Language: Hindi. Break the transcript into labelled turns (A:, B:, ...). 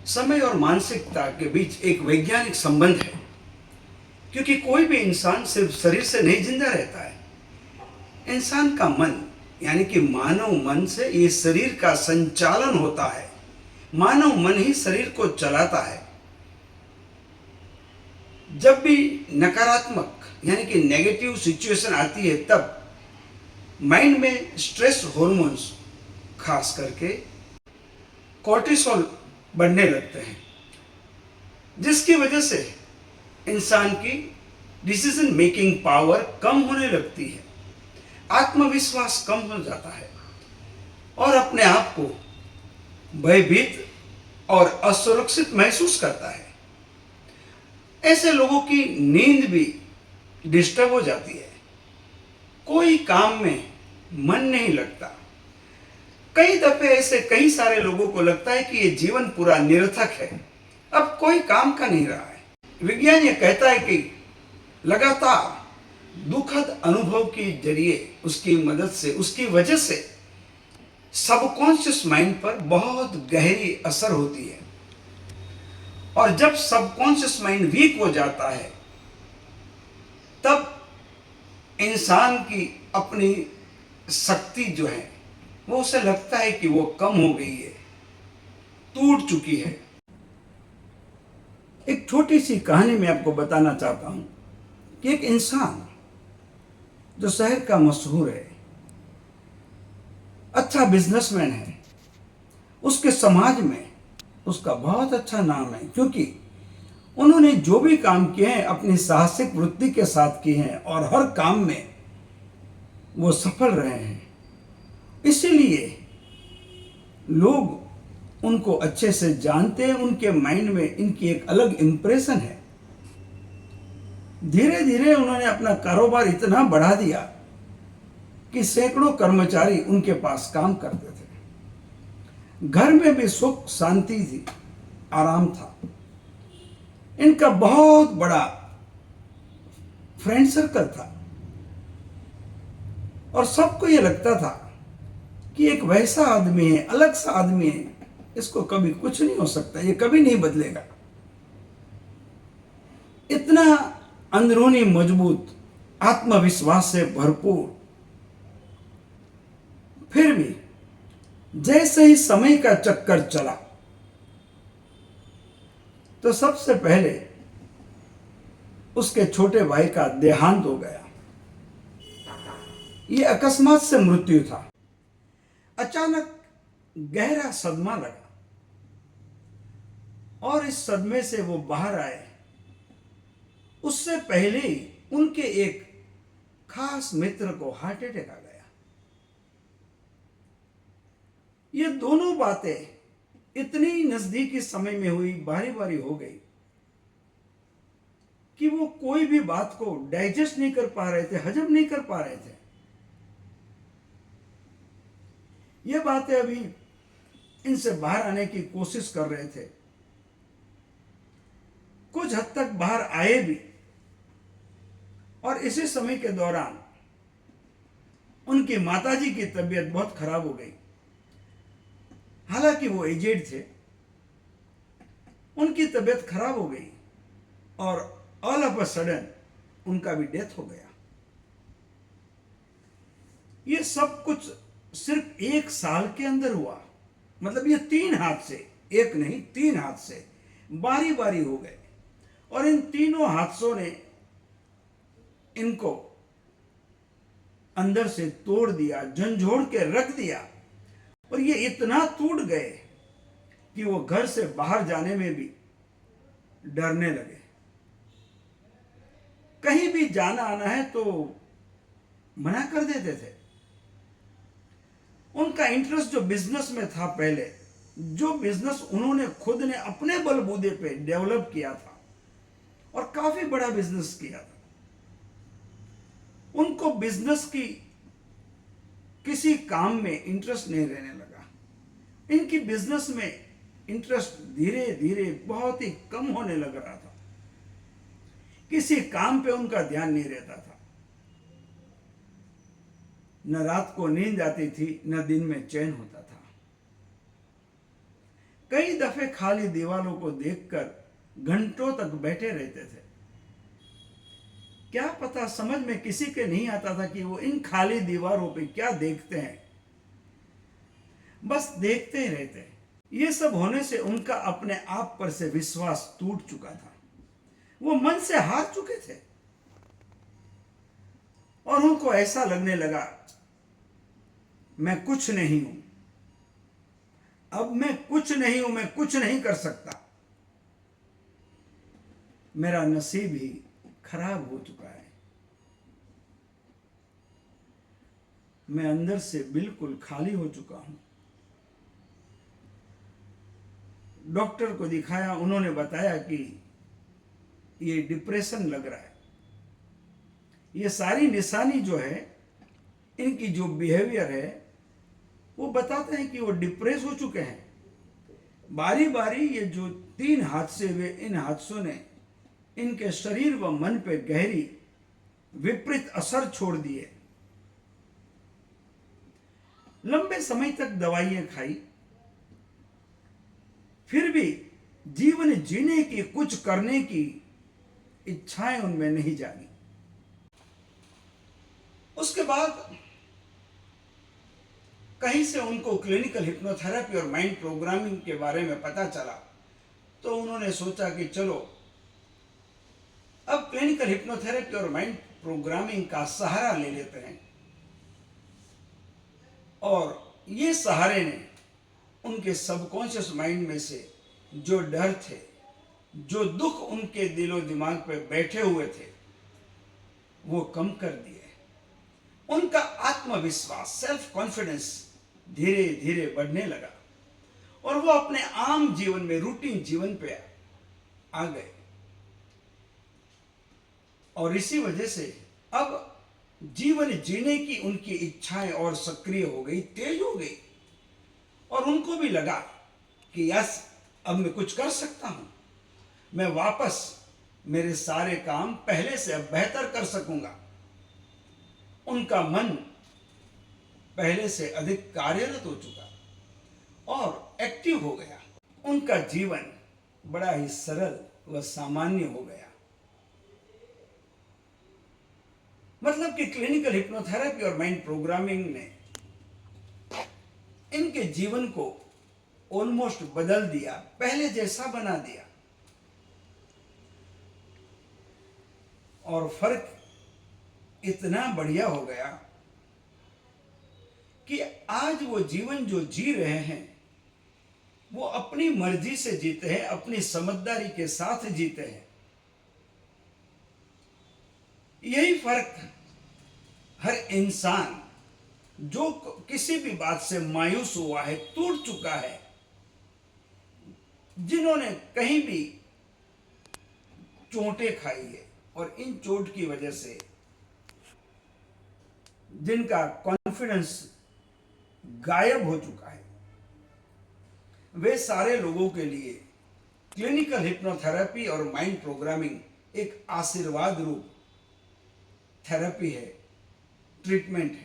A: समय और मानसिकता के बीच एक वैज्ञानिक संबंध है, क्योंकि कोई भी इंसान सिर्फ शरीर से नहीं जिंदा रहता है। इंसान का मन यानी कि मानव मन से ये शरीर का संचालन होता है। मानव मन ही शरीर को चलाता है। जब भी नकारात्मक यानी कि नेगेटिव सिचुएशन आती है, तब माइंड में स्ट्रेस हॉर्मोन्स, खास करके कॉर्टिसोल, बढ़ने लगते हैं, जिसकी वजह से इंसान की डिसीजन मेकिंग पावर कम होने लगती है, आत्मविश्वास कम हो जाता है और अपने आप को भयभीत और असुरक्षित महसूस करता है। ऐसे लोगों की नींद भी डिस्टर्ब हो जाती है। कोई काम में मन नहीं लगता। कई दफे ऐसे कई सारे लोगों को लगता है कि ये जीवन पूरा निरर्थक है, अब कोई काम का नहीं रहा है। विज्ञान ये कहता है कि लगातार दुखद अनुभव के जरिए उसकी मदद से, उसकी वजह से सबकॉन्शियस माइंड पर बहुत गहरी असर होती है। और जब सबकॉन्शियस माइंड वीक हो जाता है, तब इंसान की अपनी शक्ति जो है वो उसे लगता है कि वो कम हो गई है, टूट चुकी है। एक छोटी सी कहानी मैं आपको बताना चाहता हूं कि एक इंसान जो शहर का मशहूर है, अच्छा बिजनेसमैन है, उसके समाज में उसका बहुत अच्छा नाम है, क्योंकि उन्होंने जो भी काम किए हैं अपनी साहसिक वृत्ति के साथ किए हैं और हर काम में वो सफल रहे हैं। इसीलिए लोग उनको अच्छे से जानते हैं, उनके माइंड में इनकी एक अलग इंप्रेशन है। धीरे धीरे उन्होंने अपना कारोबार इतना बढ़ा दिया कि सैकड़ों कर्मचारी उनके पास काम करते थे। घर में भी सुख शांति थी, आराम था। इनका बहुत बड़ा फ्रेंड सर्कल था और सबको ये लगता था कि एक वैसा आदमी है, अलग सा आदमी है, इसको कभी कुछ नहीं हो सकता, ये कभी नहीं बदलेगा। इतना अंदरूनी मजबूत, आत्मविश्वास से भरपूर। फिर भी जैसे ही समय का चक्कर चला, तो सबसे पहले उसके छोटे भाई का देहांत हो गया। ये अकस्मात से मृत्यु था। अचानक गहरा सदमा लगा और इस सदमे से वो बाहर आए उससे पहले ही उनके एक खास मित्र को हार्ट अटैक आ गया। ये दोनों बातें इतनी नजदीकी समय में हुई, बारी बारी हो गई कि वो कोई भी बात को डाइजेस्ट नहीं कर पा रहे थे, हजम नहीं कर पा रहे थे। ये बातें अभी इनसे बाहर आने की कोशिश कर रहे थे। कुछ हद तक बाहर आए भी, और इसी समय के दौरान उनकी माताजी की तबीयत बहुत खराब हो गई। हालांकि वो एजेड थे, उनकी तबीयत खराब हो गई और ऑल ऑफ अ सडन उनका भी डेथ हो गया। ये सब कुछ सिर्फ 1 साल के अंदर हुआ। मतलब ये 3 हाथ से, एक नहीं 3 हाथ से बारी बारी हो गए और इन तीनों हादसों ने इनको अंदर से तोड़ दिया, झंझोड़ के रख दिया। और ये इतना टूट गए कि वो घर से बाहर जाने में भी डरने लगे। कहीं भी जाना आना है तो मना कर देते थे। उनका इंटरेस्ट जो बिजनेस में था, पहले जो बिजनेस उन्होंने खुद ने अपने बलबूते पे डेवलप किया था और काफी बड़ा बिजनेस किया था, उनको बिजनेस की किसी काम में इंटरेस्ट नहीं रहने लगा। इनकी बिजनेस में इंटरेस्ट धीरे धीरे बहुत ही कम होने लग रहा था। किसी काम पे उनका ध्यान नहीं रहता था। न रात को नींद आती थी, न दिन में चैन होता था। कई दफे खाली दीवारों को देखकर घंटों तक बैठे रहते थे। क्या पता समझ में किसी के नहीं आता था कि वो इन खाली दीवारों पे क्या देखते हैं, बस देखते ही रहते हैं। ये सब होने से उनका अपने आप पर से विश्वास टूट चुका था। वो मन से हार चुके थे और उनको ऐसा लगने लगा, मैं कुछ नहीं हूं, अब मैं कुछ नहीं हूं, मैं कुछ नहीं कर सकता, मेरा नसीब ही खराब हो चुका है, मैं अंदर से बिल्कुल खाली हो चुका हूं। डॉक्टर को दिखाया, उन्होंने बताया कि ये डिप्रेशन लग रहा है। ये सारी निशानी जो है, इनकी जो बिहेवियर है, वो बताते हैं कि वो डिप्रेस हो चुके हैं। बारी बारी ये जो 3 हादसे हुए, इन हादसों ने इनके शरीर व मन पे गहरी विपरीत असर छोड़ दिए। लंबे समय तक दवाइयां खाई, फिर भी जीवन जीने की, कुछ करने की इच्छाएं उनमें नहीं जागी। उसके बाद कहीं से उनको क्लिनिकल हिप्नोथेरेपी और माइंड प्रोग्रामिंग के बारे में पता चला, तो उन्होंने सोचा कि चलो अब क्लिनिकल हिप्नोथेरेपी और माइंड प्रोग्रामिंग का सहारा ले लेते हैं। और ये सहारे ने उनके सबकॉन्शियस माइंड में से जो डर थे, जो दुख उनके दिलो दिमाग पे बैठे हुए थे, वो कम कर दिए। उनका आत्मविश्वास, सेल्फ कॉन्फिडेंस धीरे धीरे बढ़ने लगा और वो अपने आम जीवन में, रूटीन जीवन पे आ गए। और इसी वजह से अब जीवन जीने की उनकी इच्छाएं और सक्रिय हो गई, तेज हो गई। और उनको भी लगा कि यस, अब मैं कुछ कर सकता हूं, मैं वापस मेरे सारे काम पहले से अब बेहतर कर सकूंगा। उनका मन पहले से अधिक कार्यरत हो चुका और एक्टिव हो गया। उनका जीवन बड़ा ही सरल व सामान्य हो गया। मतलब कि क्लिनिकल हिप्नोथेरेपी और माइंड प्रोग्रामिंग ने इनके जीवन को ऑलमोस्ट बदल दिया, पहले जैसा बना दिया। और फर्क इतना बढ़िया हो गया कि आज वो जीवन जो जी रहे हैं, वो अपनी मर्जी से जीते हैं, अपनी समझदारी के साथ जीते हैं। यही फर्क हर इंसान जो किसी भी बात से मायूस हुआ है, टूट चुका है, जिन्होंने कहीं भी चोटें खाई है और इन चोट की वजह से जिनका कॉन्फिडेंस गायब हो चुका है, वे सारे लोगों के लिए क्लिनिकल हिप्नोथेरेपी और माइंड प्रोग्रामिंग एक आशीर्वाद रूप थेरेपी है, ट्रीटमेंट है।